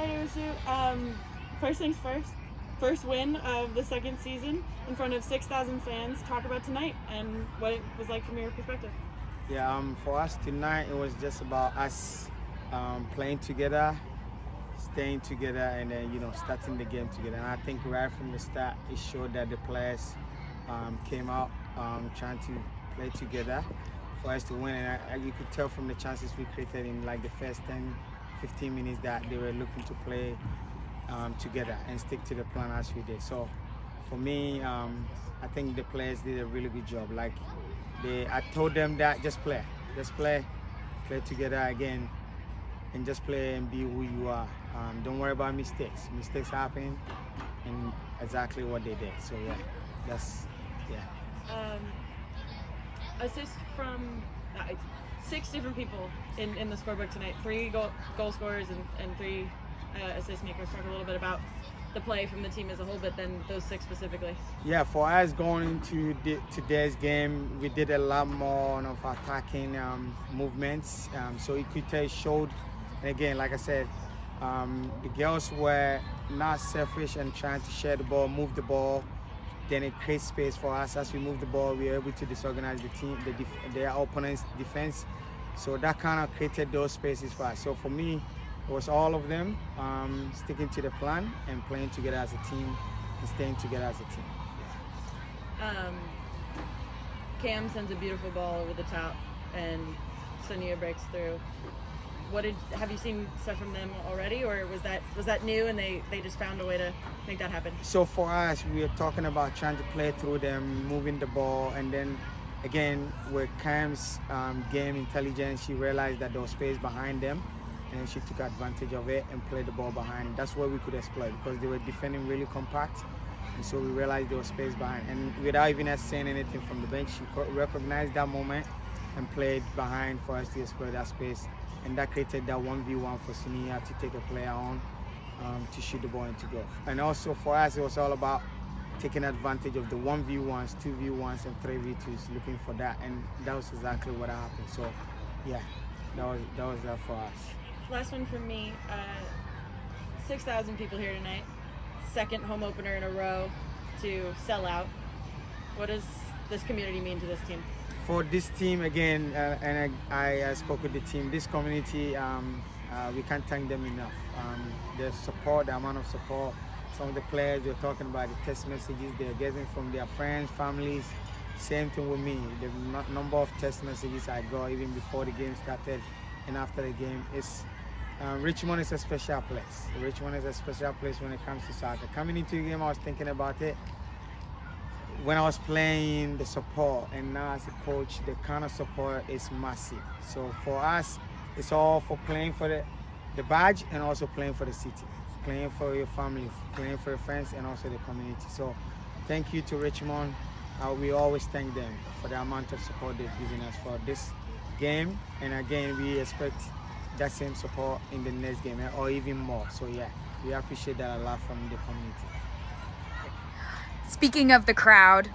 Hi, Sue. First things first win of the second season in front of 6,000 fans. Talk about tonight and what it was like from your perspective. Yeah, for us tonight, it was just about us playing together, staying together, and then starting the game together. And I think right from the start, it showed that the players came out trying to play together for us to win. And you could tell from the chances we created in like the first 10, 15 minutes that they were looking to play together and stick to the plan as we did. So for me, I think the players did a really good job. Like I told them that just play together again, and just play and be who you are. Don't worry about mistakes. Mistakes happen, and exactly what they did. So yeah, Assist from 6 different people in the scorebook tonight. 3 goal scorers and 3 assist makers. Talk a little bit about the play from the team as a whole, but then those 6 specifically. Yeah, for us going into today's game, we did a lot more of attacking movements. So it could tell showed, and again, like I said, the girls were not selfish and trying to share the ball, move the ball. Then it creates space for us. As we move the ball, we were able to disorganize the team, their opponent's defense. So that kind of created those spaces for us. So for me, it was all of them sticking to the plan and playing together as a team and staying together as a team. Yeah. Cam sends a beautiful ball over the top, and Sonia breaks through. Have you seen stuff from them already, or was that new and they just found a way to make that happen? So for us, we are talking about trying to play through them, moving the ball, and then again with Cam's game intelligence, she realized that there was space behind them, and she took advantage of it and played the ball behind. That's what we could exploit because they were defending really compact, and so we realized there was space behind. And without even us saying anything from the bench, she recognized that moment and played behind for us to exploit that space. And that created that 1v1 for Sonia to take a player on to shoot the ball into goal. And also for us, it was all about taking advantage of the 1v1s, 2v1s, and 3v2s, looking for that. And that was exactly what happened. So, yeah, that was that for us. Last one from me. 6,000 people here tonight. Second home opener in a row to sell out. What does this community mean to this team? For this team, again, and I spoke with the team, this community, we can't thank them enough. The support, the amount of support, some of the players, they're talking about the text messages they're getting from their friends, families. Same thing with me. The number of text messages I got even before the game started and after the game is Richmond is a special place. Richmond is a special place when it comes to soccer. Coming into the game, I was thinking about it. When I was playing, the support, and now as a coach, the kind of support is massive. So for us, it's all for playing for the badge and also playing for the city, playing for your family, playing for your friends, and also the community. So thank you to Richmond. We always thank them for the amount of support they've given us for this game. And again, we expect that same support in the next game or even more. So yeah, we appreciate that a lot from the community. Speaking of the crowd,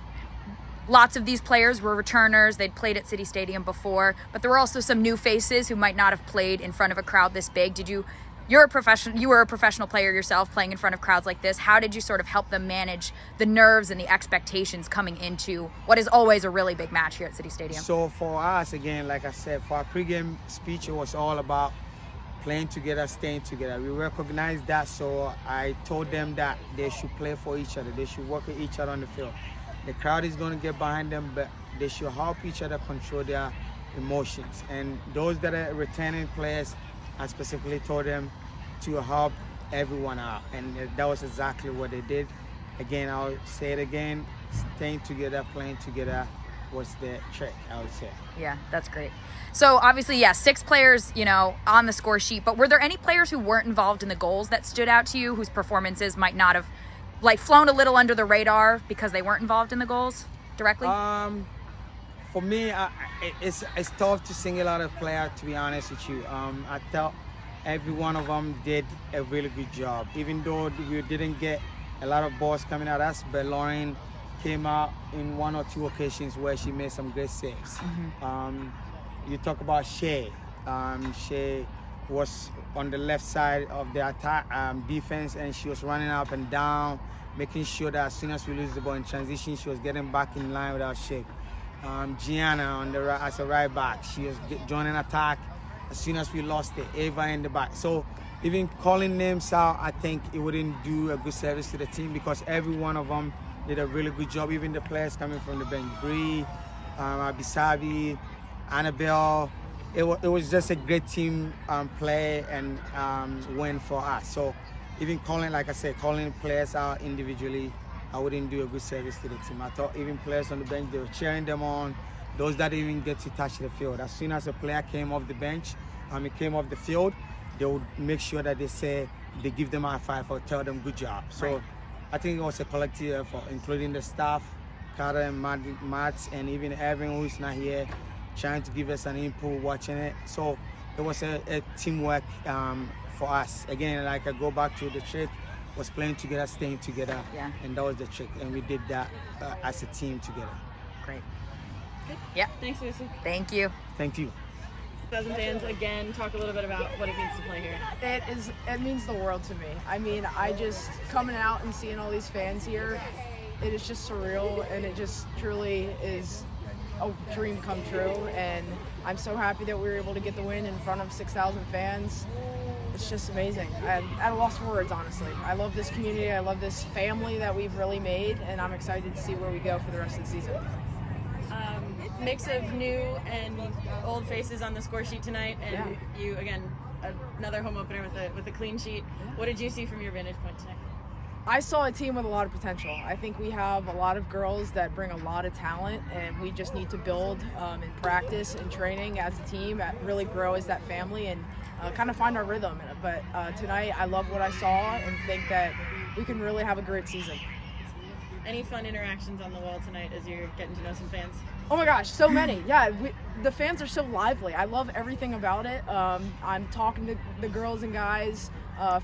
lots of these players were returners. They'd played at City Stadium before, but there were also some new faces who might not have played in front of a crowd this big. You were a professional player yourself, playing in front of crowds like this. How did you sort of help them manage the nerves and the expectations coming into what is always a really big match here at City Stadium? So for us, again, like I said, for our pregame speech, it was all about playing together, staying together. We recognized that, so I told them that they should play for each other. They should work with each other on the field. The crowd is going to get behind them, but they should help each other control their emotions. And those that are returning players, I specifically told them to help everyone out. And that was exactly what they did. Again, I'll say it again, staying together, playing together was the trick, I would say. Yeah, that's great. So obviously, 6 players, on the score sheet, but were there any players who weren't involved in the goals that stood out to you, whose performances might not have flown a little under the radar because they weren't involved in the goals directly? For me, it's tough to single out a player, to be honest with you. I thought every one of them did a really good job, even though we didn't get a lot of balls coming at us, but Lauren came out in 1 or 2 occasions where she made some great saves. You talk about Shay. Shay was on the left side of the attack defense, and she was running up and down, making sure that as soon as we lose the ball in transition, she was getting back in line with our shape. Gianna on the right, as a right back, she was joining attack as soon as we lost it. Ava in the back. So even calling names out, I think it wouldn't do a good service to the team, because every one of them did a really good job. Even the players coming from the bench, Bree, Abisabi, Annabelle. It was just a great team play and win for us. So even calling, like I said, calling players out individually, I wouldn't do a good service to the team. I thought even players on the bench, they were cheering them on. Those that didn't even get to touch the field. As soon as a player came off the bench, he came off the field, they would make sure that they give them a high five or tell them good job. So Right. I think it was a collective effort, including the staff, Carter and Matt, and even Evan, who's not here, trying to give us an input, watching it. So it was a teamwork for us. Again, like I go back to the trick, was playing together, staying together, Yeah. and that was the trick. And we did that as a team together. Great. Good. Yeah. Thanks, Lucy. Thank you. Thank you. 1,000 fans, again, talk a little bit about what it means to play here. It means the world to me. I mean, I just coming out and seeing all these fans here, it is just surreal, and it just truly is a dream come true. And I'm so happy that we were able to get the win in front of 6,000 fans. It's just amazing. I'm at a loss for words, honestly. I love this community. I love this family that we've really made, and I'm excited to see where we go for the rest of the season. Mix of new and old faces on the score sheet tonight, and Yeah. you, again, another home opener with a clean sheet. What did you see from your vantage point tonight? I saw a team with a lot of potential. I think we have a lot of girls that bring a lot of talent, and we just need to build in practice and training as a team, really grow as that family, and kind of find our rhythm. But tonight, I love what I saw and think that we can really have a great season. Any fun interactions on the wall tonight as you're getting to know some fans? Oh my gosh, so many. Yeah, the fans are so lively. I love everything about it. I'm talking to the girls and guys.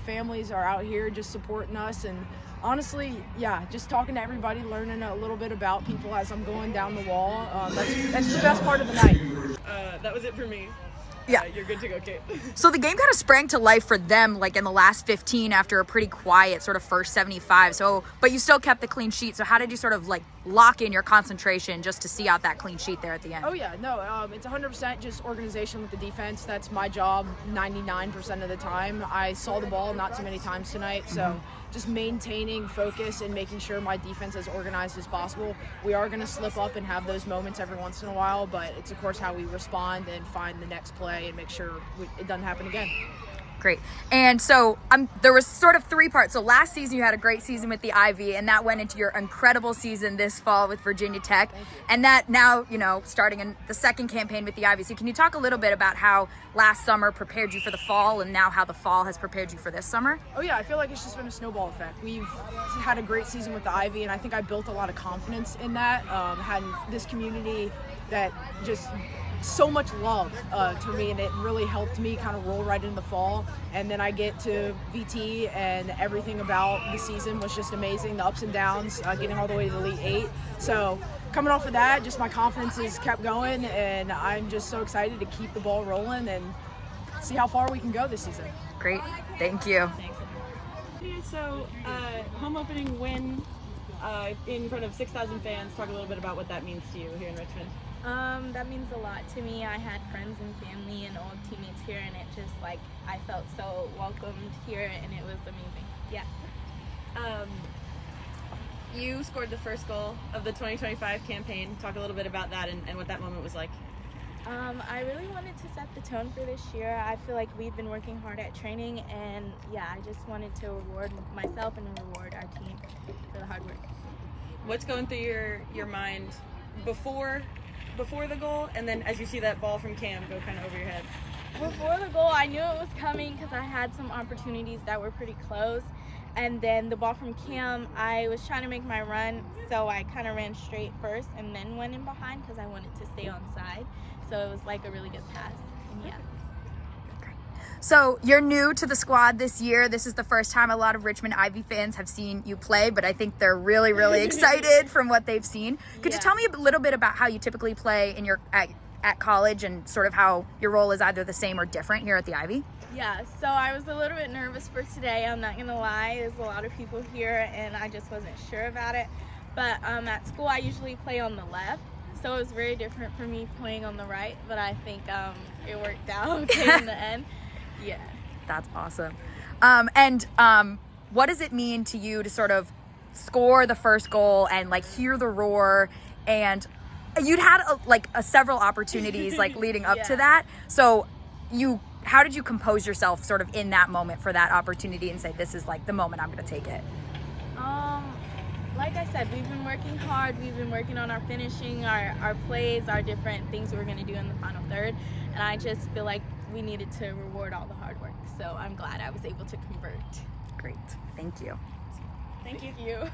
Families are out here just supporting us, and honestly, yeah, just talking to everybody, learning a little bit about people as I'm going down the wall. That's the best part of the night. That was it for me. Yeah. You're good to go, Kate. So the game kind of sprang to life for them, like in the last 15 after a pretty quiet sort of first 75. So, but you still kept the clean sheet. So how did you sort of like lock in your concentration just to see out that clean sheet there at the end? Oh yeah, no, it's 100% just organization with the defense. That's my job 99% of the time. I saw the ball not too many times tonight, so just maintaining focus and making sure my defense is organized as possible. We are going to slip up and have those moments every once in a while, but it's of course how we respond and find the next play and make sure it doesn't happen again. Great. And so there was sort of three parts. So last season you had a great season with the Ivy, and that went into your incredible season this fall with Virginia Tech. And that now, starting in the second campaign with the Ivy. So can you talk a little bit about how last summer prepared you for the fall, and now how the fall has prepared you for this summer? Oh yeah, I feel like it's just been a snowball effect. We've had a great season with the Ivy, and I think I built a lot of confidence in that. Had this community that just so much love to me, and it really helped me kind of roll right into the fall. And then I get to VT, and everything about the season was just amazing. The ups and downs, getting all the way to the Elite Eight. So coming off of that, just my confidence has kept going, and I'm just so excited to keep the ball rolling and see how far we can go this season. Great. Thank you. Thanks. So, home opening win in front of 6,000 fans. Talk a little bit about what that means to you here in Richmond. That means a lot to me. I had friends and family and old teammates here, and it just I felt so welcomed here, and it was amazing. Yeah. You scored the first goal of the 2025 campaign. Talk a little bit about that and what that moment was like. I really wanted to set the tone for this year. I feel like we've been working hard at training, and yeah, I just wanted to reward myself and reward our team for the hard work. What's going through your mind before the goal, and then as you see that ball from Cam go kind of over your head? Before the goal, I knew it was coming because I had some opportunities that were pretty close. And then the ball from Cam, I was trying to make my run, so I kind of ran straight first and then went in behind because I wanted to stay on side. So it was like a really good pass. And yeah. So you're new to the squad this year. This is the first time a lot of Richmond Ivy fans have seen you play, but I think they're really, really excited from what they've seen. Could you tell me a little bit about how you typically play in your at college and sort of how your role is either the same or different here at the Ivy? Yeah, so I was a little bit nervous for today. I'm not gonna lie, there's a lot of people here and I just wasn't sure about it. But at school I usually play on the left, so it was very different for me playing on the right, but I think it worked out okay in the end. Yeah. That's awesome. What does it mean to you to sort of score the first goal and like hear the roar, and you'd had several opportunities like leading up to that, so how did you compose yourself sort of in that moment for that opportunity and say, this is like the moment I'm going to take it? Like I said, we've been working hard. We've been working on our finishing, our plays, our different things we're going to do in the final third. And I just feel like we needed to reward all the hard work. So I'm glad I was able to convert. Great. Thank you. Thank you.